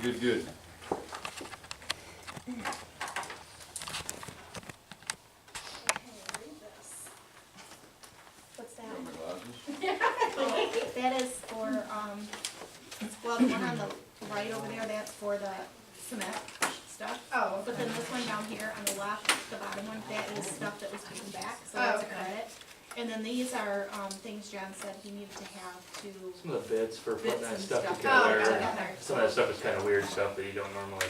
Good, good. What's that? Got my glasses? Oh, that is for, well, the one on the right over there, that's for the cement stuff. Oh, But then this one down here on the left, the bottom one, that is stuff that was taken back, so that's a okay. credit. And then these are, things John said he needed to have to, Some of the bits for putting Bits that and stuff stuff. together. Oh, together. Some of that stuff is kind of weird stuff that you don't normally,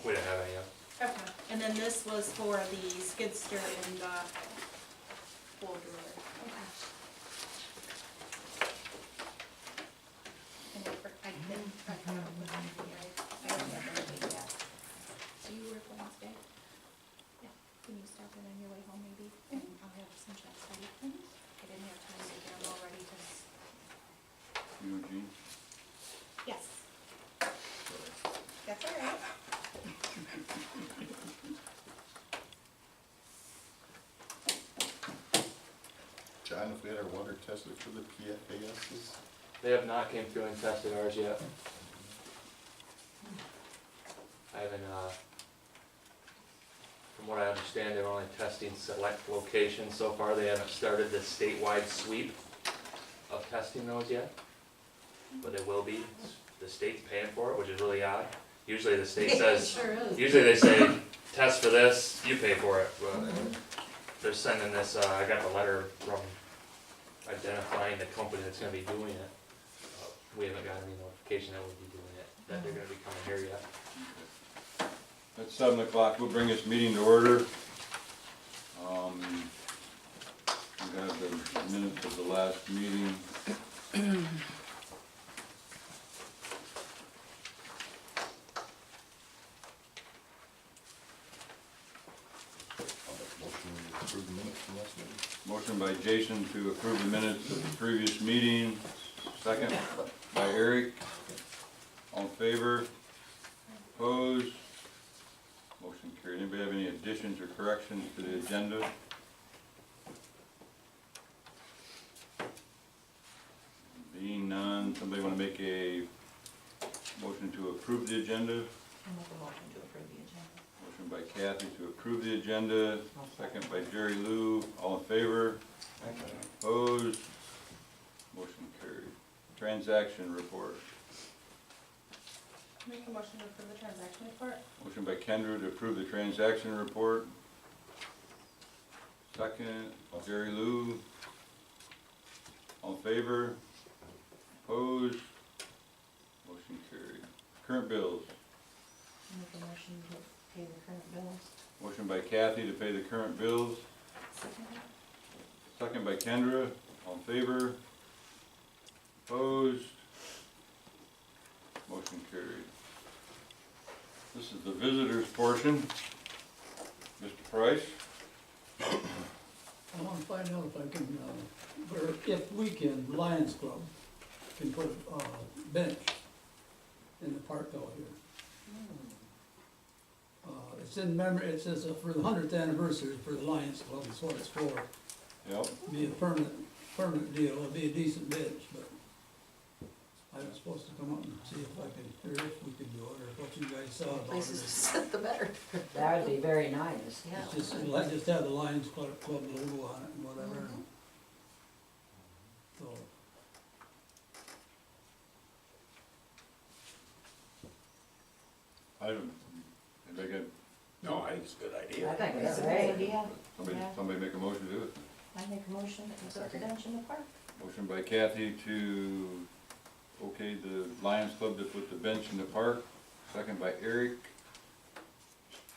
we don't have any of. Okay. And then this was for the skid steer and the floor driller. And I didn't, I kind of put on here, I don't have anything yet. Do you work Wednesday? Yeah, can you stop in on your way home maybe? And I'll have some checks ready. I didn't have time to get them all ready to, Eugene? yes. That's all right. John, if we had our water tested for the PFASs, They have not came through and tested ours yet. I haven't, from what I understand, they're only testing select locations so far. They haven't started the statewide sweep of testing those yet. But they will be. The state's paying for it, which is really odd. Usually the state says, Sure is. usually they say, test for this, you pay for it. Well, they're sending this, I got the letter from identifying the company that's gonna be doing it. We haven't got any notification that we'll be doing it, that they're gonna be coming here yet. At 7 o'clock, we'll bring this meeting to order. We have the minutes of the last meeting. I'll make a motion to approve the minutes from last meeting. Motion by Jason to approve the minutes of the previous meeting. Second by Eric. All in favor? Opposed? Motion carried. Anybody have any additions or corrections to the agenda? Being none, somebody want to make a motion to approve the agenda? I'll make a motion to approve the agenda. Motion by Kathy to approve the agenda, second by Jerry Lou. All in favor? Opposed? Motion carried. Transaction report. Make a motion to approve the transaction report. Motion by Kendra to approve the transaction report. Second, Jerry Lou. All in favor? Opposed? Motion carried. Current bills. I'll make a motion to pay the current bills. Motion by Kathy to pay the current bills. Second. Second by Kendra. All in favor? Opposed? Motion carried. This is the visitors portion. Mr. Price? I want to find out if I can, or if we can, Lions Club can put a bench in the park out here. It's in memory, it says for the 100th anniversary for the Lions Club, is what it's for. Yep. Be a permanent deal, it'll be a decent bench, but I was supposed to come up and see if I could, or if we could do it, or what you guys thought about Places to it. sit the better. That would be very nice. Yeah. It's just, it'll just have the Lions Club logo on it and whatever. Mhm. So, I don't, anybody got, No, I think it's a good idea. I think That's that's a good great. idea. somebody make a motion to do it? I make a motion that we put the bench in the park. Motion by Kathy to okay the Lions Club to put the bench in the park. Second by Eric.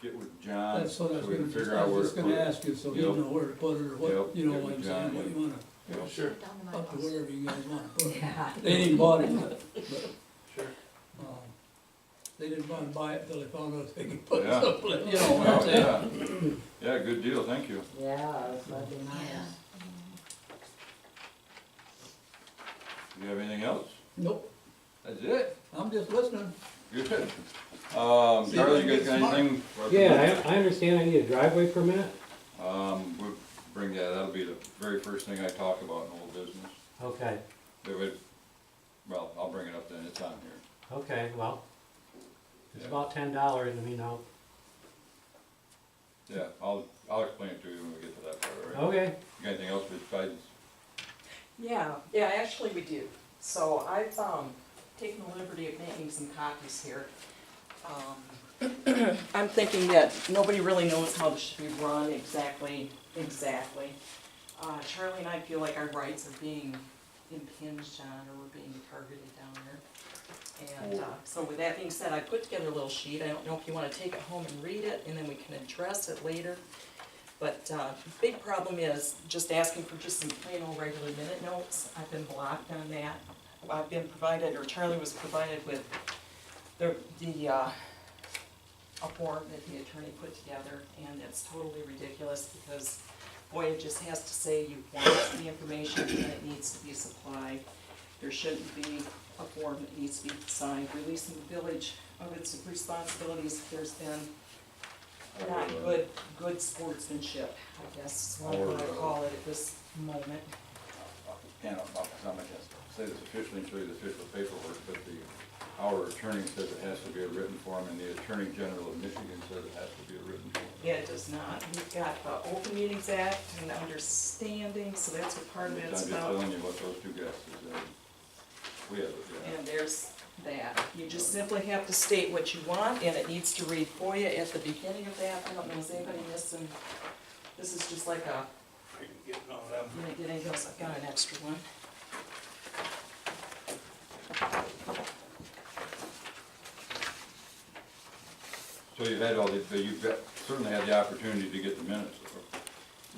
Get with John that's what I was so we gonna, can figure out where to just put gonna it. ask you, so you Yep. know where to put it, or what, Yep, you know get what I'm with saying, John, what you wanna, Yep. Sure. Down to my up to house. wherever you guys wanna put it. Yeah. They didn't bought it, but, Sure. they didn't want to buy it till they found out they could put it Yeah. someplace, you know what I'm Well, saying? yeah. Yeah, good deal, thank you. Yeah, that'd be nice. Yeah. Do you have anything else? Nope, That's it? I'm just listening. Good. Charlie, you guys got anything? Yeah, I understand I need a driveway permit. We'll bring that, that'll be the very first thing I talk about in whole business. Okay, Well, I'll bring it up then, it's on here. okay, well, It's Yeah. about $10, I mean, I'll, Yeah, I'll explain it to you when we get to that part, all right? okay. You got anything else besides, Yeah, actually we do. So I've, taken the liberty of making some copies here. I'm thinking that nobody really knows how this should be run exactly. Charlie and I feel like our rights are being impinged on, or we're being targeted down there. And, so with that being said, I put together a little sheet. I don't know if you wanna take it home and read it, and then we can address it later. But, the big problem is just asking for just some plain old regular minute notes. I've been blocked on that. I've been provided, or Charlie was provided with a form that the attorney put together, and it's totally ridiculous because, boy, it just has to say you want the information and it needs to be supplied. There shouldn't be a form that needs to be signed, releasing the village of its responsibilities. There's been not good sportsmanship, I guess is what I'm gonna call it at this moment. I'm not gonna say this officially and show you the official paperwork, but our attorney says it has to be a written form, and the Attorney General of Michigan says it has to be a written form. Yeah, it does not. We've got the Open Meetings Act and understanding, so that's what part of I'm it's just about. telling you what those two guys said. We have it, yeah. And there's that. You just simply have to state what you want, and it needs to read for you at the beginning of that. I don't know, is anybody missing? This is just like a, you didn't get any of those, I've got an extra one. So you've had all the, but you've got, certainly had the opportunity to get the minutes.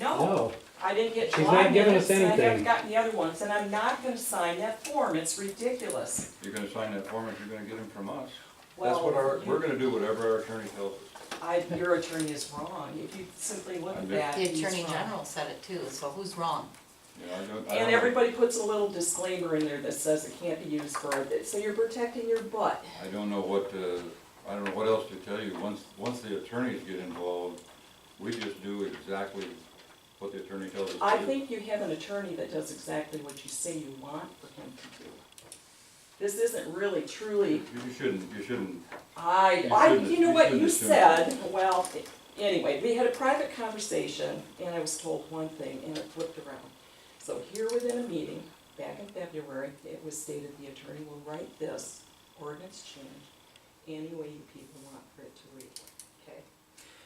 No, I didn't get She's July not giving us minutes, and I haven't anything. gotten the other ones, and I'm not gonna sign that form. It's ridiculous. You're gonna sign that form if you're gonna get them from us. That's Well, what you- we're gonna do whatever our attorney tells us. Your attorney is wrong. If you simply look at that, The he's Attorney wrong. General said it too, so who's wrong? You know, I don't And know. everybody puts a little disclaimer in there that says it can't be used for it, so you're protecting your butt. I don't know what, I don't know what else to tell you. Once the attorneys get involved, we just do exactly what the attorney tells us to do. I think you have an attorney that does exactly what you say you want for him to do. This isn't really truly, You shouldn't, you know you what, shouldn't you assume. said, well, anyway, we had a private conversation, and I was told one thing, and it flipped around. So here within a meeting, back in February, it was stated the attorney will write this ordinance change any way you people want for it to read, okay?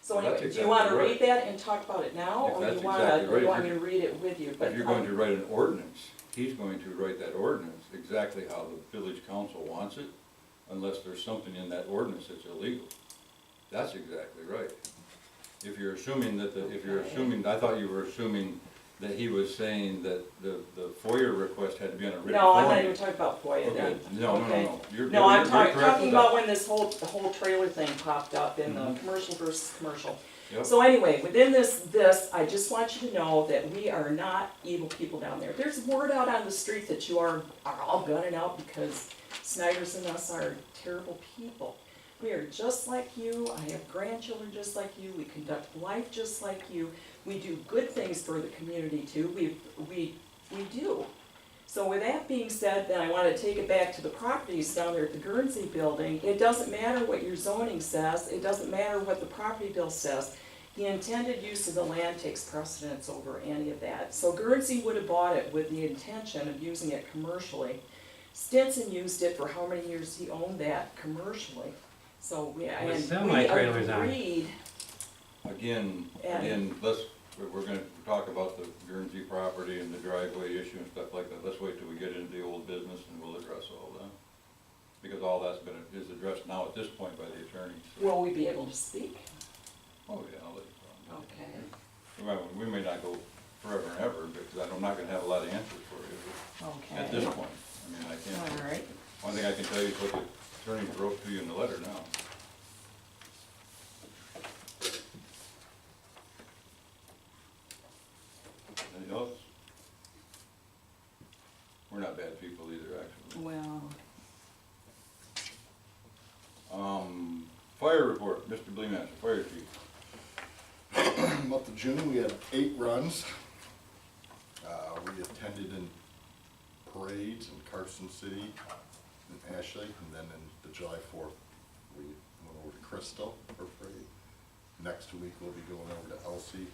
So Well, that's anyway, do you wanna exactly read that and talk about it now, If or that's you wanna, exactly or right, you want if me to read it with you? But If you're going to write an ordinance, he's going to write that ordinance exactly how the village council wants it, unless there's something in that ordinance that's illegal. That's exactly right. If you're assuming that I thought you were assuming that he was saying that the FOIA request had to be on a written form. No, I'm not even talking about FOIA Okay, then. no. No, You're I'm correct talking with about that. when the whole trailer thing popped up in the Mhm. commercial versus commercial. Yep. So anyway, within this, I just want you to know that we are not evil people down there. There's word out on the street that you are all gunning out because Snyder's and us are terrible people. We are just like you. I have grandchildren just like you. We conduct life just like you. We do good things for the community too. We do. So with that being said, then I want to take it back to the properties down there at the Guernsey building. It doesn't matter what your zoning says. It doesn't matter what the property bill says. The intended use of the land takes precedence over any of that. So Guernsey would have bought it with the intention of using it commercially. Stinson used it for how many years he owned that commercially. So we semi-trailers on it. agreed. Again, we're gonna talk about the Guernsey property and the driveway issue and stuff like that. Let's wait till we get into the old business and we'll address all that. Because all that's is addressed now at this point by the attorney. So- Will we be able to speak? Oh, yeah, I'll let you know. Okay. Well, we may not go forever and ever, because I'm not gonna have a lot of answers for you Okay. at this point. I mean, I can't, All right. one thing I can tell you is what the attorney wrote to you in the letter now. Anything else? We're not bad people either, actually. Well, Fire report, Mr. Bleemaster, fire chief. Month of June, we had 8 runs. We attended in parades in Carson City, in Ashley, and then in the July 4th we went over to Crystal for free. Next week, we'll be going over to Elsie,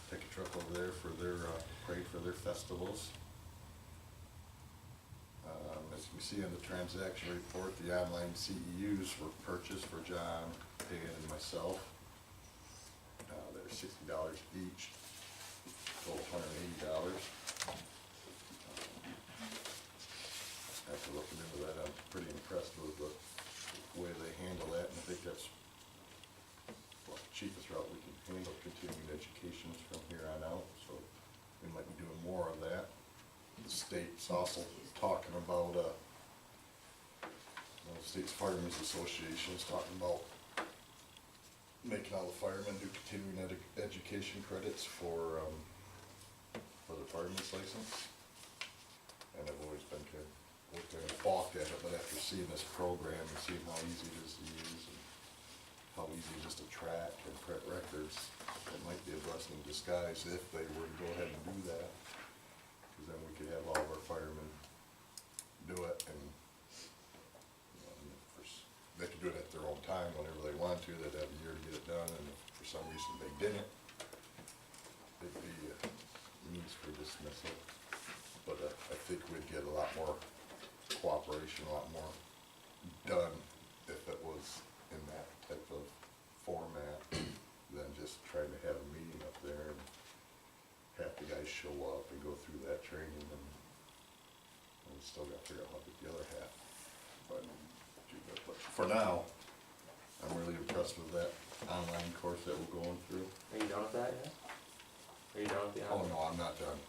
take a trip over there for their, parade for their festivals. As you can see on the transaction report, the online CEUs were purchased for John, Pam, and myself. They're $60 each, total $180. After looking into that, I'm pretty impressed with the way they handle that, and I think that's the cheapest route we can handle continuing education from here on out, so we might be doing more of that. The state's also talking about, the State's Firemen's Association is talking about making all the firemen do continuing education credits for the fireman's license. And I've always been kind of balked at it, but after seeing this program and seeing how easy it is to use and how easy it is to track and print records, it might be a blessing in disguise if they were to go ahead and do that. Because then we could have all of our firemen do it, and they could do it at their own time whenever they want to. They'd have a year to get it done, and if for some reason they didn't, it'd be a means for dismissal. But I think we'd get a lot more cooperation, a lot more done if it was in that type of format than just trying to have a meeting up there and have the guys show up and go through that training, and we still gotta figure out how to get the other half. But for now, I'm really impressed with that online course that we're going through. Are you done with that yet? Are you done with the Oh, online? no, I'm not done.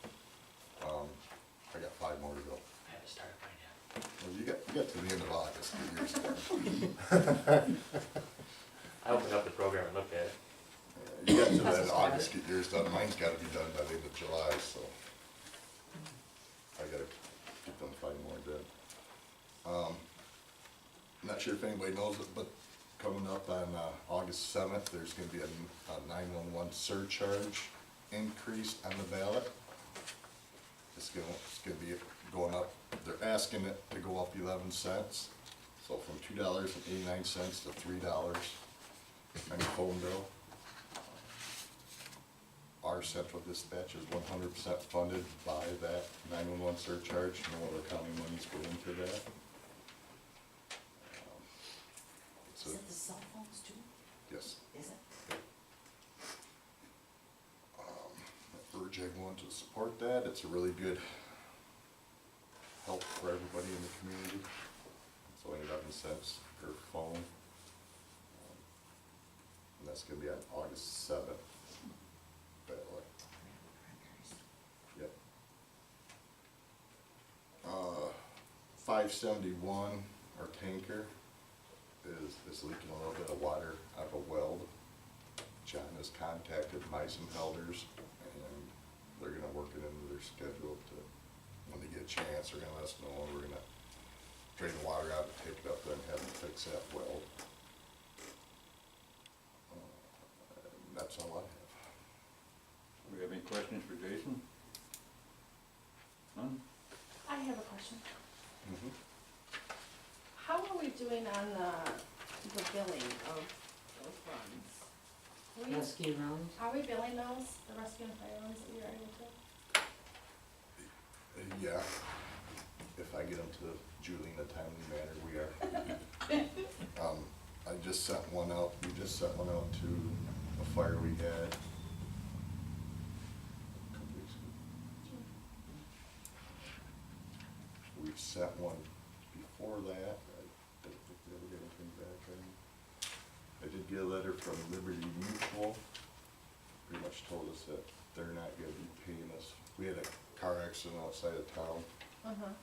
I got 5 more to go. I haven't started mine yet. Well, you got to the end of August, get yours done. I opened up the program and looked at it. You got to the end of August, get yours done. Mine's gotta be done by the end of July, so I gotta get them 5 more done. Not sure if anybody knows it, but coming up on August 7th, there's gonna be a 911 surcharge increase on the ballot. It's gonna be going up, they're asking it to go up 11 cents, so from $2.89 to $3 on your phone bill. Our central dispatch is 100% funded by that 911 surcharge. No other county monies go into that. Is it the cell phones too? Yes. Is it? I urge everyone to support that. It's a really good help for everybody in the community. It's only 11 cents per phone. And that's gonna be on August 7th. Ballot. Yep. 571, our tanker, is leaking a little bit of water out of a weld. John has contacted Meisenhelders, and they're gonna work it into their schedule to, when they get a chance, they're gonna let us know, and we're gonna drain the water out and take it up there and have them fix that weld. And that's all I have. Do we have any questions for Jason? None? I have a question. Mm-hmm. How are we doing on the billing of those runs? Rescue runs? Are we billing those, the rescue and fire runs that we are able to? Yeah, if I get them to Julie in a timely manner, we are. I just sent one out, we just sent one out to a fire we had a couple weeks ago. We've sent one before that, I don't think we ever got anything back on. I did get a letter from Liberty Mutual, pretty much told us that they're not gonna be paying us. We had a car accident outside of town. Uh-huh.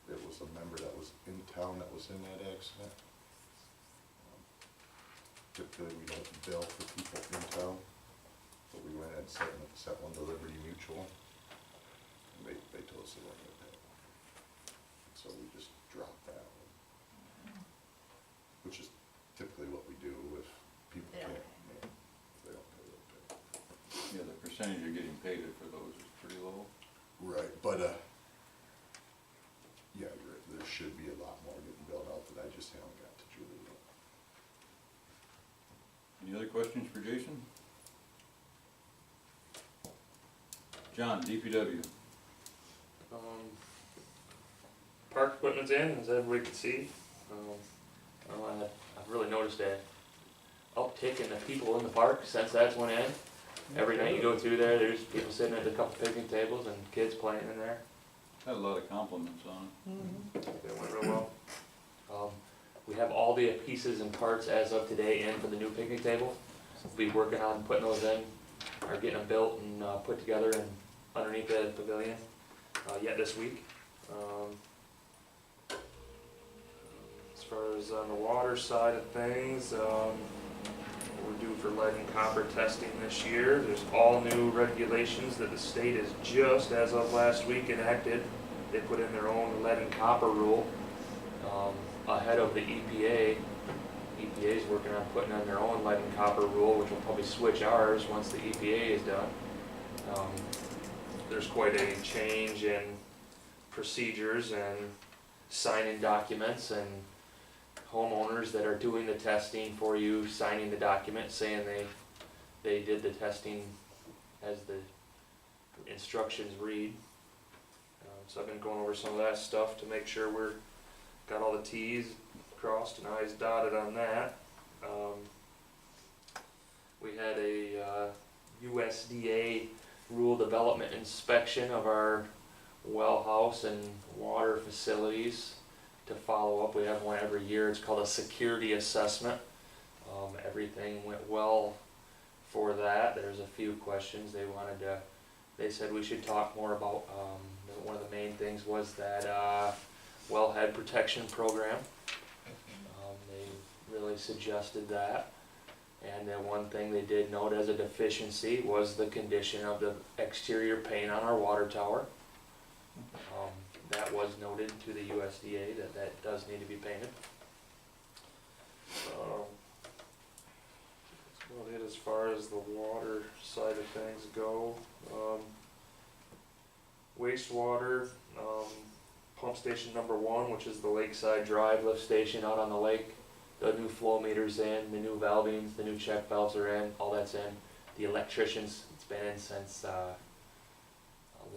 It was a member that was in town that was in that accident. Typically, we don't bill for people in town, but we went and sent one to Liberty Mutual, and they told us they weren't gonna pay. So we just dropped that one, which is typically what we do if people They don't can't. pay. Yeah, if they don't pay, they don't pay. Yeah, the percentage you're getting paid for those is pretty low. Right, but, yeah, you're right, there should be a lot more getting billed out that I just haven't got to Julie yet. Any other questions for Jason? John, DPW. Park equipment's in, as everybody can see. I've really noticed a uptick in the people in the park since that's went in. Every night you go through there, there's people sitting at a couple picnic tables and kids playing in there. Had a lot of compliments on it. It went real well. We have all the pieces and parts as of today in for the new picnic table. We'll be working on putting those in, or getting them built and put together and underneath the pavilion yet this week. As far as on the water side of things, we're due for lead and copper testing this year. There's all new regulations that the state has just, as of last week, enacted. They put in their own lead and copper rule ahead of the EPA. EPA is working on putting in their own lead and copper rule, which will probably switch ours once the EPA is done. There's quite a change in procedures and signing documents, and homeowners that are doing the testing for you signing the document saying they did the testing as the instructions read. So I've been going over some of that stuff to make sure we're got all the T's crossed and I's dotted on that. We had a USDA rule development inspection of our well house and water facilities to follow up. We have one every year. It's called a security assessment. Everything went well for that. There's a few questions they said we should talk more about. One of the main things was that wellhead protection program. They really suggested that. And then one thing they did note as a deficiency was the condition of the exterior paint on our water tower. That was noted to the USDA that does need to be painted. That's about it as far as the water side of things go. Wastewater, pump station number 1, which is the Lakeside Drive lift station out on the lake. The new flow meters in, the new valving, the new check valves are in, all that's in. The electricians, it's been in since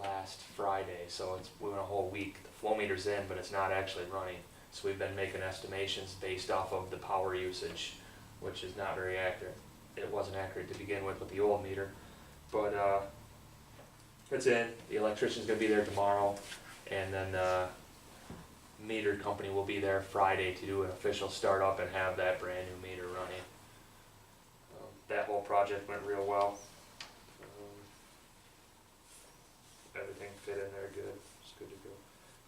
last Friday, so we went a whole week. The flow meter's in, but it's not actually running. So we've been making estimations based off of the power usage, which is not very accurate. It wasn't accurate to begin with the old meter, but it's in. The electrician's gonna be there tomorrow, and then meter company will be there Friday to do an official startup and have that brand new meter running. That whole project went real well. Everything fit in there good. It's good to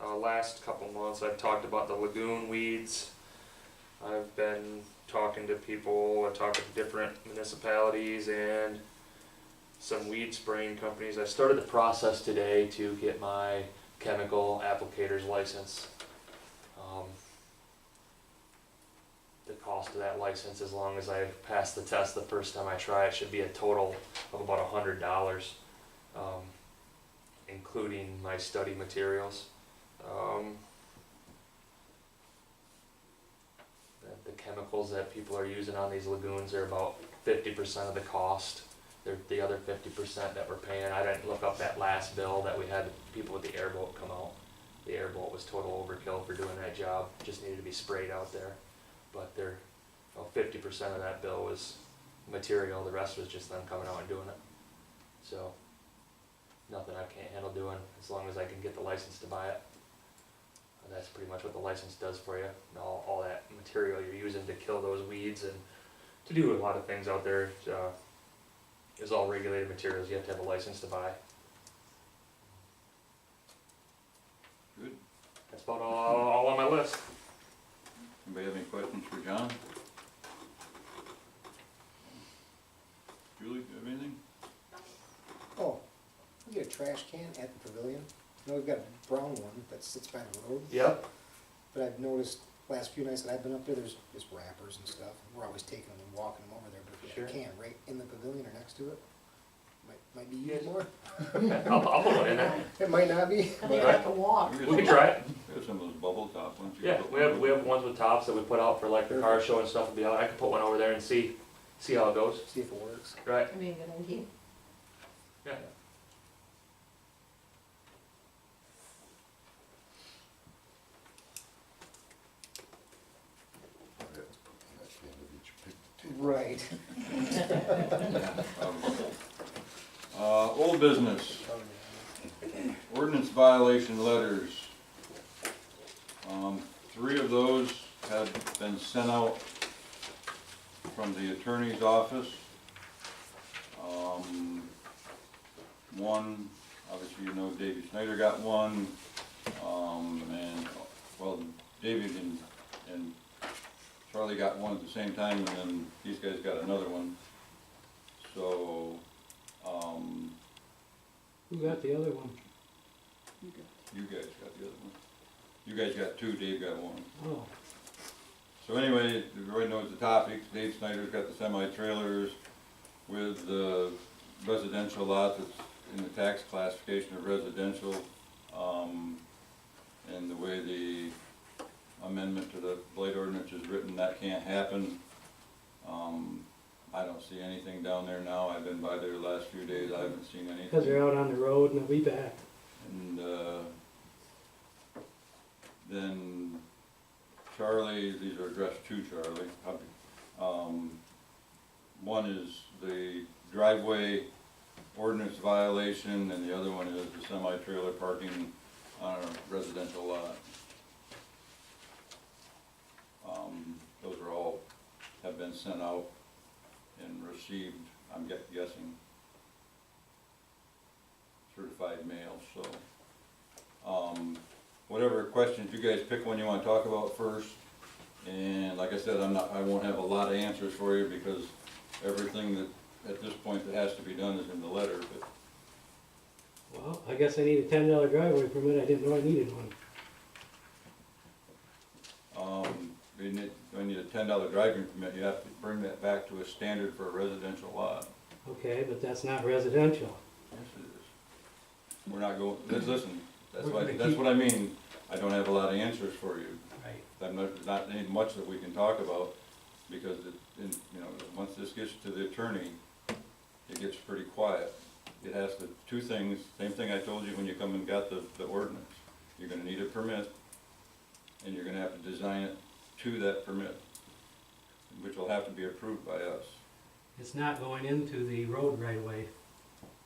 go. Last couple months I've talked about the lagoon weeds. I've been talking to people, I talked to different municipalities and some weed spraying companies. I started the process today to get my chemical applicator's license. The cost of that license, as long as I pass the test the first time I try it, should be a total of about $100, including my study materials. The chemicals that people are using on these lagoons are about 50% of the cost. They're the other 50% that we're paying. I didn't look up that last bill that we had people with the airboat come out. The airboat was total overkill for doing that job. Just needed to be sprayed out there. But 50% of that bill was material. The rest was just them coming out and doing it. So nothing I can't handle doing as long as I can get the license to buy it. And that's pretty much what the license does for you. And all that material you're using to kill those weeds and to do a lot of things out there is all regulated materials. You have to have a license to buy. Good. That's about all on my list. Anybody have any questions for John? Julie, do you have anything? Oh, we get a trash can at the pavilion. I know we've got a brown one that sits by the road, Yep. but I've noticed last few nights that I've been up there, there's just wrappers and stuff. We're always taking them and walking them over there, but if we have a Sure. can right in the pavilion or next to it, might be Yes. used more. I'll put one in there. It might not be. And they have to walk. We can try it. We have some of those bubble top ones. You Yeah, put we have one in. ones with tops that we put out for like the car show and stuff. Will be out. I could put one over there and see see how it goes, see if it works. right? I mean, a good idea. Yeah. Oh, yeah, it's put that can of each pig. Right. Old business, ordinance violation letters. 3 of those have been sent out from the attorney's office. One, obviously you know Davey Snyder got one, and, well, David and Charlie got one at the same time, and then these guys got another one. So, Who got the other one? you guys got the other one. You guys got 2, Dave got 1. Oh, So anyway, everybody knows the topics. Dave Snyder's got the semi-trailers with the residential lot that's in the tax classification of residential. And the way the amendment to the blight ordinance is written, that can't happen. I don't see anything down there now. I've been by there the last few days. I haven't seen anything. because they're out on the road and they'll be back. And, then Charlie, these are addressed to Charlie. One is the driveway ordinance violation, and the other one is the semi-trailer parking on a residential lot. Those are all, have been sent out and received, I'm guessing, certified mail, so. Whatever questions, you guys pick one you wanna talk about first. And like I said, I won't have a lot of answers for you because everything that, at this point, that has to be done is in the letter, but, Well, I guess I need a $10 driveway permit, I didn't know I needed one. when you need a $10 driving permit, you have to bring that back to a standard for a residential lot. Okay, but that's not residential. Yes, it is. We're not going, listen, that's We're why, gonna that's keep- what I mean, I don't have a lot of answers for you. Right. There's not any much that we can talk about, because once this gets to the attorney, it gets pretty quiet. It has to, 2 things, same thing I told you when you come and got the ordinance. You're gonna need a permit, and you're gonna have to design it to that permit, which will have to be approved by us. It's not going into the road right away,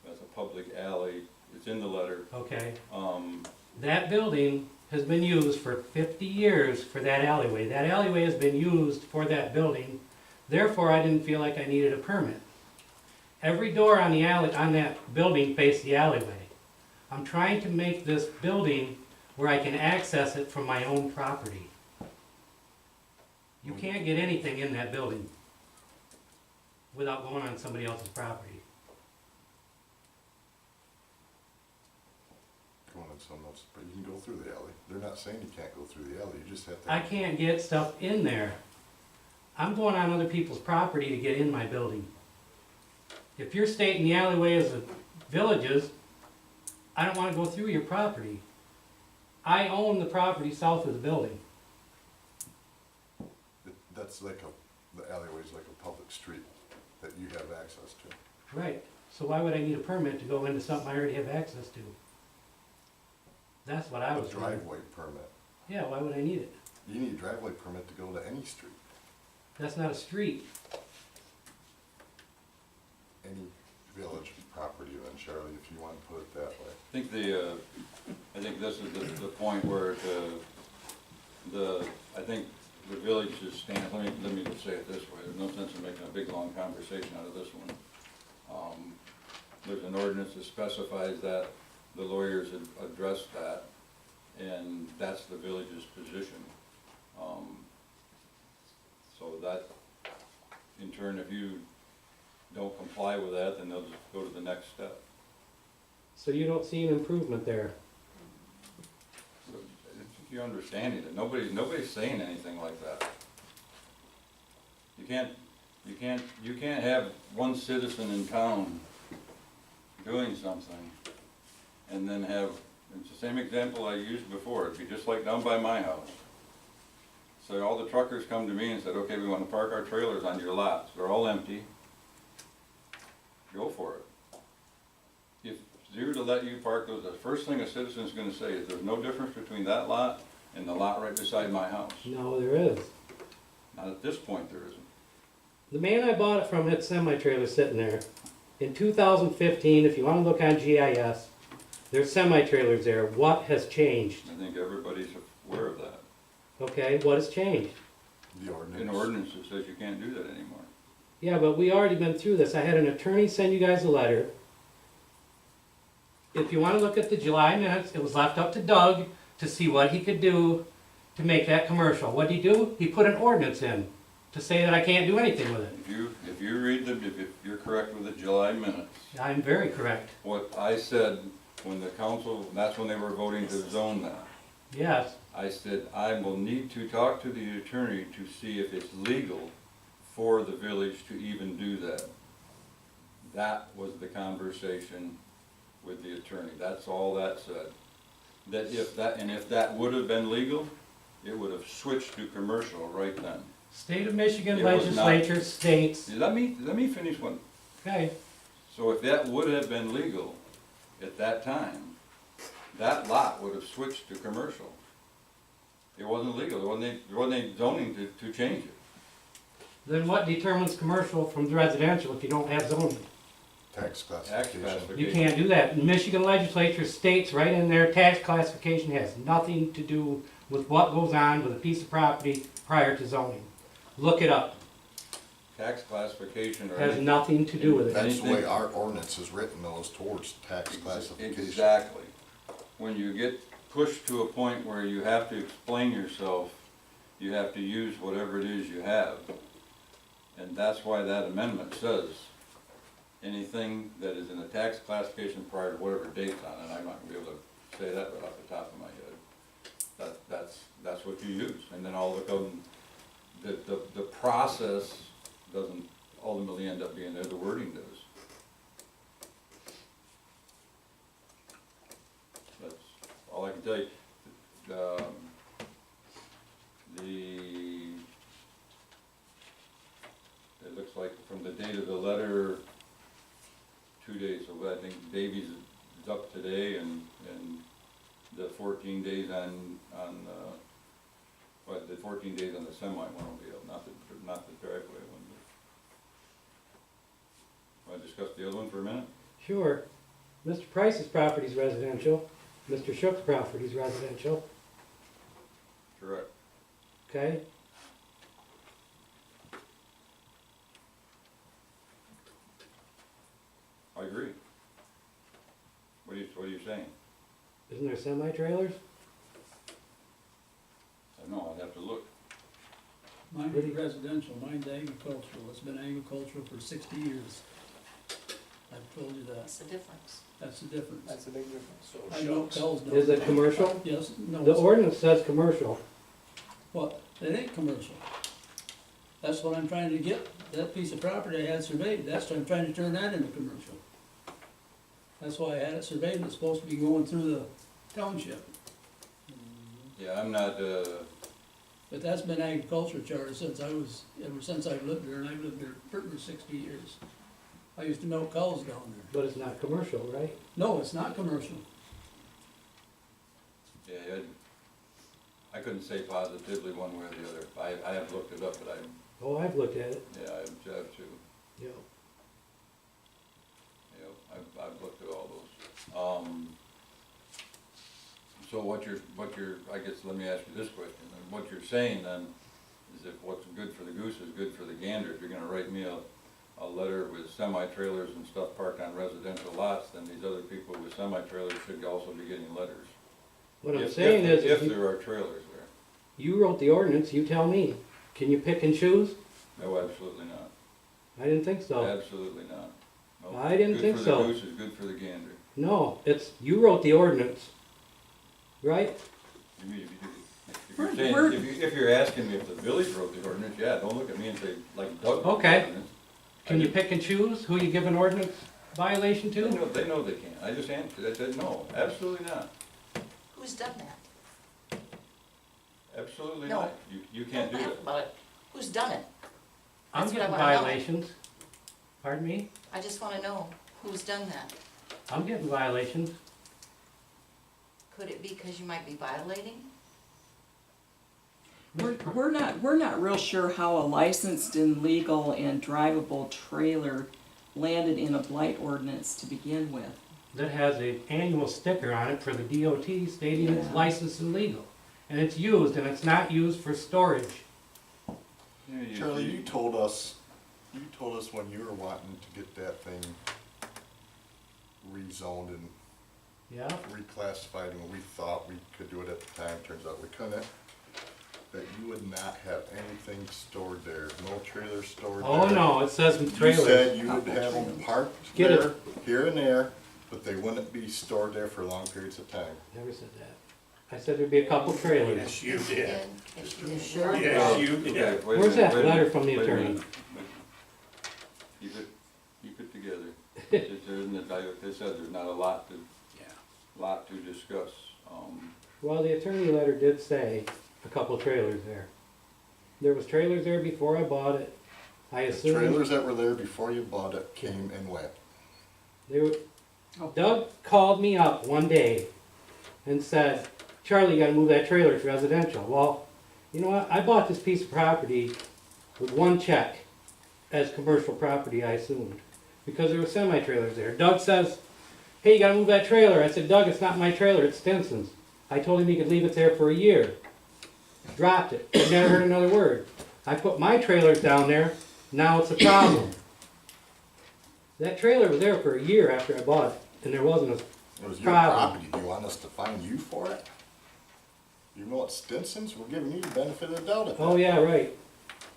That's a public alley, it's in the letter. okay? Um, That building has been used for 50 years for that alleyway. That alleyway has been used for that building, therefore I didn't feel like I needed a permit. Every door on the alley, on that building faced the alleyway. I'm trying to make this building where I can access it from my own property. You can't get anything in that building without going on somebody else's property. Going on someone else, but you can go through the alley. They're not saying you can't go through the alley, you just have to. I can't get stuff in there. I'm going on other people's property to get in my building. If you're stating the alleyway is the village's, I don't wanna go through your property. I own the property south of the building. That's like the alleyway's like a public street that you have access to. Right, so why would I need a permit to go into something I already have access to? That's what I A was wondering. driveway permit. Yeah, why would I need it? You need a driveway permit to go to any street, That's not a street. any village property then, Charlie, if you want to put it that way. I think this is the point where I think the village's stance, let me just say it this way, there's no sense in making a big, long conversation out of this one. There's an ordinance that specifies that, the lawyers have addressed that, and that's the village's position. So that, in turn, if you don't comply with that, then they'll just go to the next step. So you don't see an improvement there? I think you're understanding it. Nobody's saying anything like that. You can't have one citizen in town doing something and then have, it's the same example I used before, it'd be just like down by my house. So all the truckers come to me and said, okay, we wanna park our trailers on your lots, they're all empty. Go for it. If they were to let you park those, the first thing a citizen's gonna say is there's no difference between that lot and the lot right beside my house. No, there is. Not at this point, there isn't. The man I bought it from had semi-trailer sitting there. In 2015, if you wanna look on GIS, there's semi-trailers there. What has changed? I think everybody's aware of that. Okay, what has changed? The ordinance. An ordinance that says you can't do that anymore. Yeah, but we already been through this. I had an attorney send you guys a letter. If you wanna look at the July minutes, it was left up to Doug to see what he could do to make that commercial. What'd he do? He put an ordinance in to say that I can't do anything with it. If you read if you're correct with the July minutes, I'm very correct. what I said when the council, that's when they were voting to zone that. Yes, I said, I will need to talk to the attorney to see if it's legal for the village to even do that. That was the conversation with the attorney, that's all that said. That if that would have been legal, it would have switched to commercial right then. State of Michigan It was not. legislature states, Let me finish one. okay, So if that would have been legal at that time, that lot would have switched to commercial. It wasn't legal, there wasn't any zoning to change it. then what determines commercial from residential if you don't have zoning? Tax Tax classification. classification. You can't do that. Michigan legislature states right in there, tax classification has nothing to do with what goes on with a piece of property prior to zoning. Look it up. Tax classification or Has anything. nothing to do with it. That's the way our ordinance is written, though, is towards tax classification. Exactly. When you get pushed to a point where you have to explain yourself, you have to use whatever it is you have. And that's why that amendment says, anything that is in a tax classification prior to whatever date's on it, I'm not gonna be able to say that right off the top of my head. That's what you use, and then all the process doesn't ultimately end up being there, the wording does. That's all I can tell you. It looks like from the date of the letter, 2 days, so I think Davies is up today, and the 14 days the 14 days on the semi one will be up, not the driveway one. Want to discuss the other one for a minute? Sure. Mr. Price's property is residential. Mr. Shook's property is residential, Correct. okay? I agree. What are you saying? Isn't there semi-trailers? I don't know, I'd have to look. Mine is residential, mine's agricultural, it's been agricultural for 60 years. I've told you that, That's the difference. that's the difference. That's a big difference. So I know cows don't. Is it commercial? Yes, no. The it's- ordinance says commercial. What? It ain't commercial. That's what I'm trying to get, that piece of property I had surveyed, that's what I'm trying to turn that into commercial. That's why I had it surveyed, and it's supposed to be going through the township. Yeah, I'm not, But that's been agriculture charter since ever since I've lived there, and I've lived there for 60 years. I used to milk cows down there. But it's not commercial, right? No, it's not commercial. yeah, I couldn't say positively one way or the other. I have looked it up, but Oh, I've looked at it. yeah, I have too. Yeah. Yeah, I've looked at all those. So what you're, I guess, let me ask you this question, and what you're saying then, is if what's good for the goose is good for the gander, if you're gonna write me a letter with semi-trailers and stuff parked on residential lots, then these other people with semi-trailers should also be getting letters. What I'm If- saying if- is, If if there are trailers there. you wrote the ordinance, you tell me. Can you pick and choose? No, absolutely not. I didn't think so. Absolutely not. No. I didn't think so. Good for the goose is good for the gander. No, it's, you wrote the ordinance, right? You mean, if you're asking me if the village wrote the ordinance, yeah, don't look at me and say, like Doug wrote the Okay. ordinance. Can you pick and choose who you give an ordinance violation They to? know they can't. I just answered, I said, no, absolutely not. Who's done that? Absolutely No. not. You can't do Don't that. laugh about it. Who's done it? I'm That's what I getting wanna know. violations. Pardon me? I just wanna know who's done that. I'm getting violations. Could it be because you might be violating? We're not real sure how a licensed and legal and drivable trailer landed in a blight ordinance to begin with. That has an annual sticker on it for the DOT stating it's Yeah. licensed and legal. And it's used, and it's not used for storage. Yeah, Charlie, you told us when you were wanting to get that thing rezoned and Yeah? reclassified, and we thought we could do it at the time, turns out we couldn't, that you would not have anything stored there, no trailer stored there. Oh, no, it says You trailers. said you would have them parked Get it. there, here and there, but they wouldn't be stored there for long periods of time. Never said that. I said there'd be a couple trailers. Yes, you did. You sure? Yes, you Okay, did. wait a Where's minute, that wait a letter minute, from the wait a attorney? minute. Keep it together. There isn't like I said, there's not a lot to discuss. Well, the attorney letter did say a couple trailers there. There was trailers there before I bought it. I The assumed trailers that were there before you bought it came and went. they were. Doug called me up one day and said, "Charlie, you gotta move that trailer to residential." Well, you know what? I bought this piece of property with one check as commercial property, I assumed, because there were semi-trailers there. Doug says, "Hey, you gotta move that trailer." I said, "Doug, it's not my trailer, it's Stinson's." I told him he could leave it there for a year. Dropped it. Never heard another word. I put my trailers down there. Now it's a problem. That trailer was there for a year after I bought it, and there wasn't a It was your Problem. property, do you want us to fine you for it? You know it's Stinson's, we're giving you the benefit of the doubt at that. Oh, yeah, right.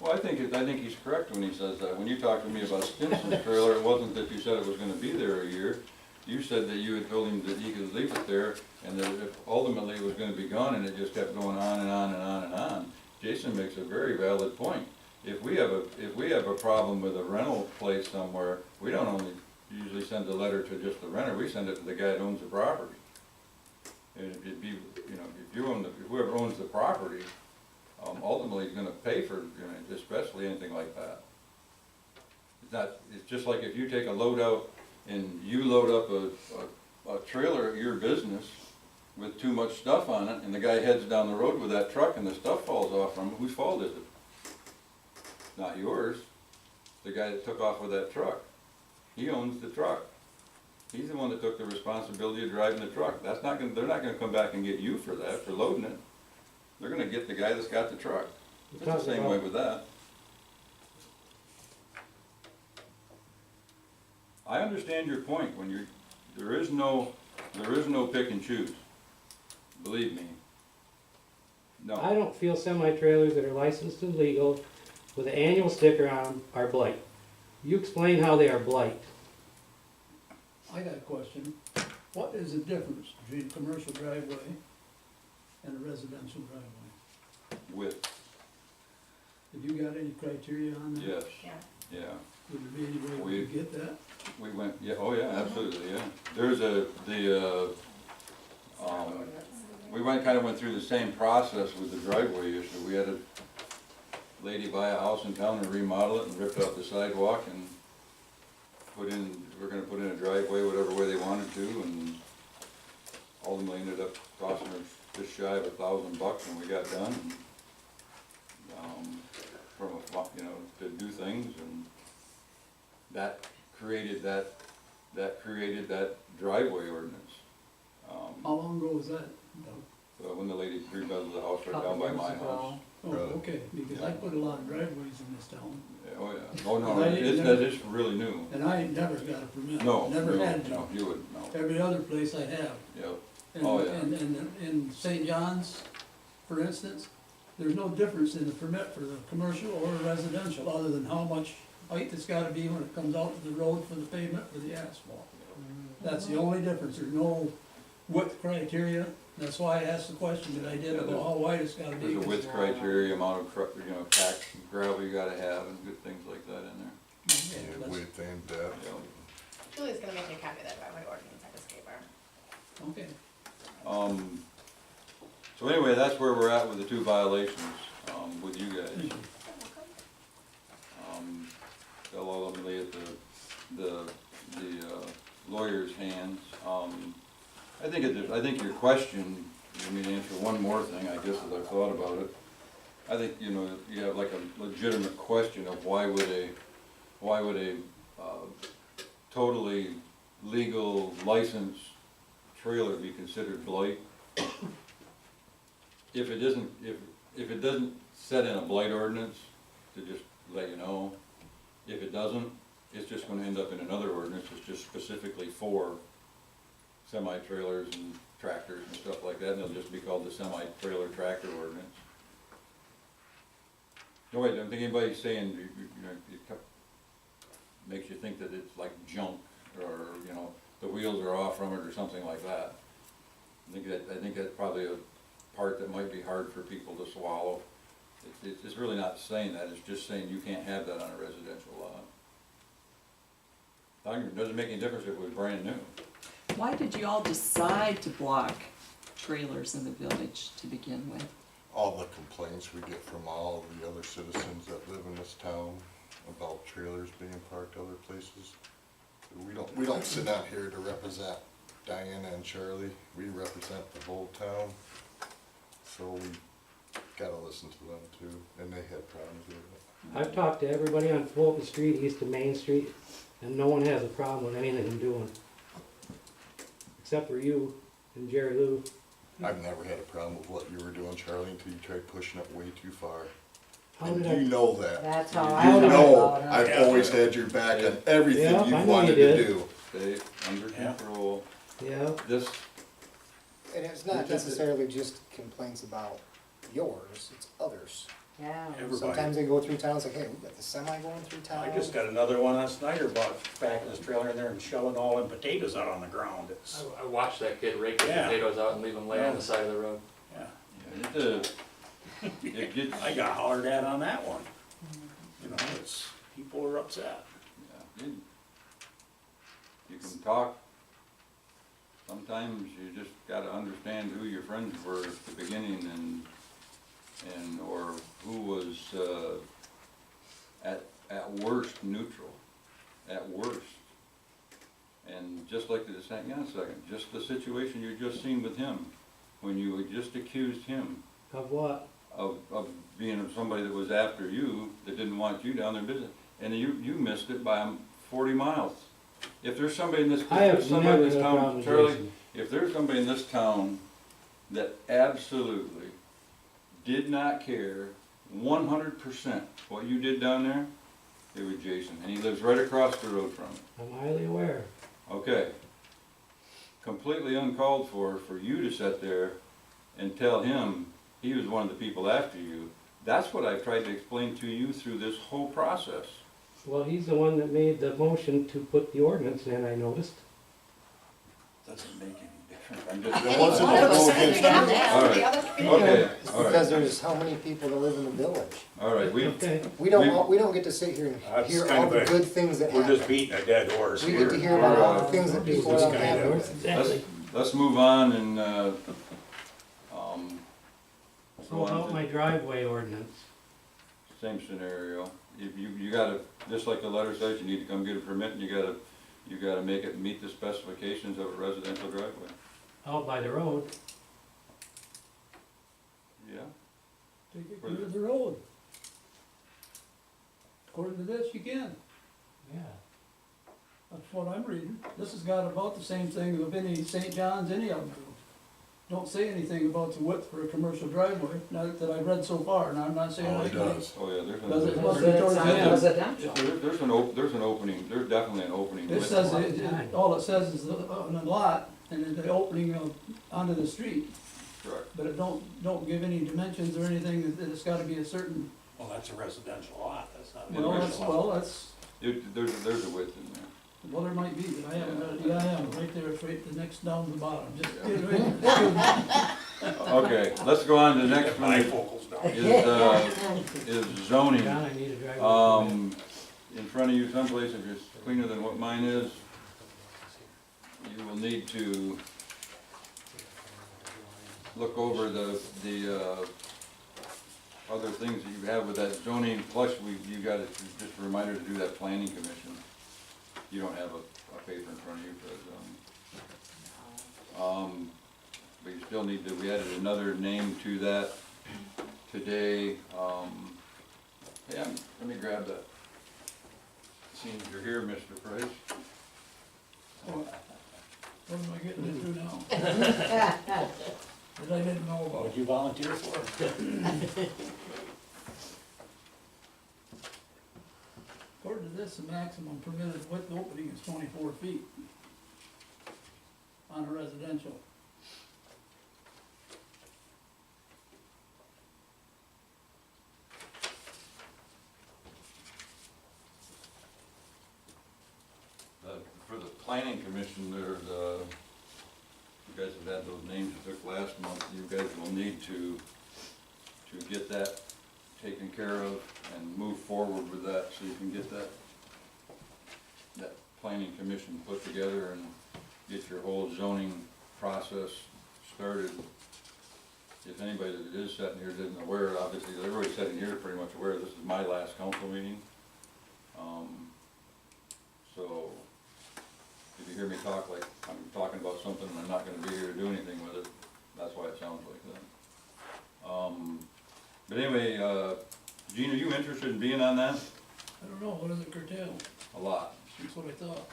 Well, I think he's correct when he says that. When you talked to me about Stinson's trailer, it wasn't that you said it was gonna be there a year. You said that you had told him that he could leave it there, and that if ultimately it was gonna be gone, and it just kept going on and on and on and on. Jason makes a very valid point. If we have a problem with a rental place somewhere, we don't only usually send a letter to just the renter, we send it to the guy that owns the property. And it'd be, if whoever owns the property, ultimately is gonna pay for, especially anything like that. It's just like if you take a load out and you load up a trailer at your business with too much stuff on it, and the guy heads down the road with that truck and the stuff falls off from him, whose fault is it? Not yours. The guy that took off with that truck. He owns the truck. He's the one that took the responsibility of driving the truck. They're not gonna come back and get you for that, for loading it. They're gonna get the guy that's got the truck. It's the same way with that. I understand your point when there is no pick and choose. Believe me. No. I don't feel semi-trailers that are licensed and legal with an annual sticker on them are blight. You explain how they are blight. I got a question. What is the difference between a commercial driveway and a residential driveway? With, Have you got any criteria on that? yes, Yeah. yeah. Would there be any way we could get that? We went, yeah, oh yeah, absolutely, yeah. We went through the same process with the driveway issue. We had a lady buy a house in town and remodel it and ripped out the sidewalk and we're gonna put in a driveway whatever way they wanted to, and ultimately ended up costing her just shy of $1,000 when we got done. To do things, and that created that driveway ordinance. How long ago was that? When the lady remodeled the house right down by my house. Oh, okay, because I put a lot of driveways in this town, Yeah, oh, yeah. Oh, no, But I didn't know- that is really new. and I ain't never got a permit. No, Never no, had to. no, you wouldn't, no. Every other place I have. Yep. And, Oh, yeah. and in St. John's, for instance, there's no difference in the permit for the commercial or residential, other than how much height it's gotta be when it comes out to the road for the pavement for the asphalt. That's the only difference, there's no width criteria, that's why I asked the question that I did about how wide it's gotta be. There's a width criteria, amount of, packed gravel you gotta have, and good things like that in there. Yeah, Yeah, that's- width and depth. Yeah. Julie's gonna make a copy of that driveway ordinance, I just gave her. Okay, So anyway, that's where we're at with the 2 violations, with you guys. They'll ultimately at the lawyer's hands. I think your question, let me answer one more thing, I guess, as I've thought about it. I think, you know, you have like a legitimate question of why would a totally legal licensed trailer be considered blight? If it isn't, if it doesn't set in a blight ordinance, to just let you know, if it doesn't, it's just gonna end up in another ordinance, it's just specifically for semi-trailers and tractors and stuff like that, and it'll just be called the semi-trailer tractor ordinance. No, I don't think anybody's saying, you know, it makes you think that it's like junk, or, you know, the wheels are off from it or something like that. I think that's probably a part that might be hard for people to swallow. It's really not saying that, it's just saying you can't have that on a residential lot. It doesn't make any difference if it was brand new. Why did you all decide to block trailers in the village to begin with? All the complaints we get from all of the other citizens that live in this town about trailers being parked other places. We don't sit out here to represent Diana and Charlie, we represent the whole town. So we gotta listen to them too, and they had problems with it. I've talked to everybody on Fulton Street, east of Main Street, and no one has a problem with anything I'm doing. Except for you and Jerry Lou. I've never had a problem with what you were doing, Charlie, until you tried pushing it way too far. How And did you know that. That's how You I feel know, about it. I've always had your back on everything Yeah, I you know wanted you to did. do. Stay under control. Yeah, This, And it's not necessarily just complaints about yours, it's others. Yeah. Sometimes they go through town, it's like, hey, we got the semi going through town. I just got another one on Snyder bought back in his trailer in there and shelling all them potatoes out on the ground. It's, I watched that kid rake the Yeah. potatoes out and leave them lay on the side of the road. yeah, it gets, I got hollered at on that one. You know, it's, people are upset. yeah, you can talk. Sometimes you just gotta understand who your friends were at the beginning or who was, at worst neutral, at worst. And just like the, hang on a second, just the situation you just seen with him, when you had just accused him of what? of being somebody that was after you, that didn't want you down their business, and you missed it by 40 miles. If there's somebody in this, I have somebody in never this had a town, problem with Charlie, Jason. if there's somebody in this town that absolutely did not care 100% what you did down there, it was Jason, and he lives right across the road from it. I'm highly aware. Okay. Completely uncalled for you to sit there and tell him he was one of the people after you. That's what I've tried to explain to you through this whole process. Well, he's the one that made the motion to put the ordinance in, I noticed. Doesn't make any difference. I'm just. There wasn't One a of us go said against it down you. there. All right, okay, It's all because right, there's how many people that live in the village. all right, Okay. We don't get to sit here and That's hear kind all of the a- good things that We're just happen. beating a dead horse We here. get to hear about all the things that people This are kind unhappy of- with. let's move on and, So go on about to my driveway ordinance. same scenario. If you gotta, just like the letter says, you need to come get a permit and you gotta make it meet the specifications of a residential driveway. Out by the road. Yeah? Take it clear of the road. According to this, you can. Yeah. That's what I'm reading. This has got about the same thing of any St. John's, any of them do. Don't say anything about the width for a commercial driveway, not that I've read so far, and I'm not saying. Oh, I it can- does. Oh, yeah, there's Does it? an, Must be But towards it's the on end. residential. there's an opening, there's definitely an opening. It with says, it. all it says is on the lot, and then the opening onto the street, Correct. but it don't give any dimensions or anything, that it's gotta be a certain, Well, that's a residential lot, that's not a well, that's, commercial lot. well, that's, There's a width in there. well, there might be, but I haven't got it, yeah, I am, right there, it's right the next down the bottom, just, Okay, let's go on to the next one, Bifocals down. is zoning. John, I need a driveway permit. In front of you someplace, if it's cleaner than what mine is, you will need to look over the, other things that you have with that zoning, plus you got it, just a reminder to do that planning commission. You don't have a paper in front of you for that zoning. But you still need to, we added another name to that today. Yeah, let me grab that. Seems you're here, Mr. Price. What am I getting into now? That I didn't know What about. would you volunteer for? According to this, the maximum permitted width opening is 24 feet on a residential. For the planning commission, there's, you guys have had those names you took last month, you guys will need to get that taken care of and move forward with that, so you can get that planning commission put together and get your whole zoning process started. If anybody that is sitting here isn't aware, obviously, everybody sitting here is pretty much aware, this is my last council meeting. So, if you hear me talk like I'm talking about something and I'm not gonna be here to do anything with it, that's why it sounds like that. But anyway, Gene, are you interested in being on that? I don't know, what does it curtail? A lot. That's what I thought.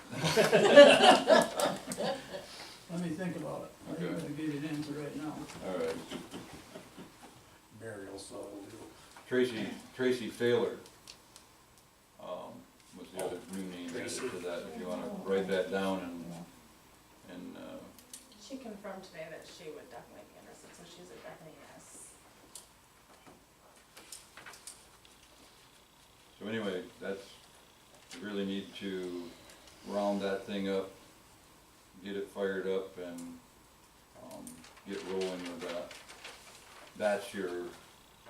Let me think about it. I ain't Okay. gonna give you an answer right now. All right. Burial, so we'll do. Tracy Failer, was the other new name added to that, if you wanna write that down and, She confirmed today that she would definitely be interested, so she's a definite yes. so anyway, that's, you really need to round that thing up, get it fired up and, get rolling with that. That's your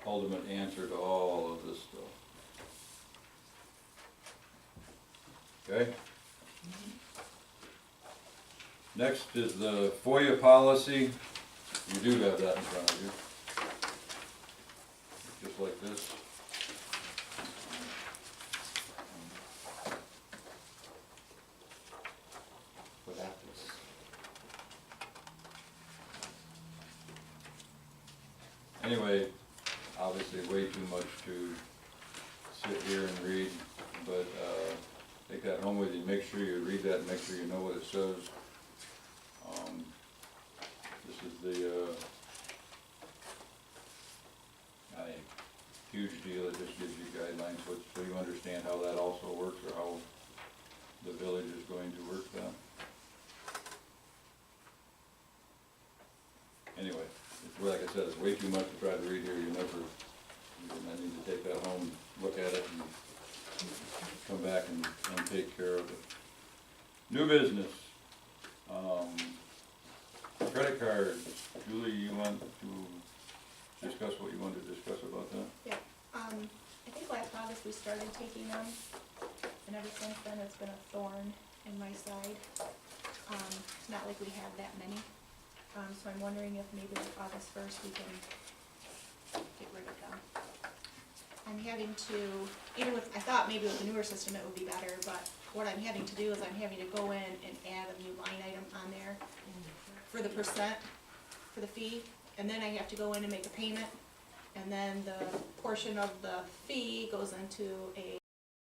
ultimate answer to all of this stuff. Okay? Next is the FOIA policy. You do have that in front of you. Just like this. What happens? Anyway, obviously way too much to sit here and read, but, take that home with you, make sure you read that, and make sure you know what it says. This is the, not a huge deal, it just gives you guidelines, so you understand how that also works, or how the village is going to work that. Anyway, it's, like I said, it's way too much to try to read here, you never, I need to take that home, look at it, and come back and take care of it. New business, credit cards. Julie, you want to discuss what you want to discuss about that? Yeah, I think last August we started taking them, and ever since then it's been a thorn in my side. It's not like we have that many, so I'm wondering if maybe like August 1st we can get rid of them. I'm having to, even with, I thought maybe with the newer system it would be better, but what I'm having to do is I'm having to go in and add a new line item on there for the percent, for the fee, and then I have to go in and make a payment, and then the portion of the fee goes into a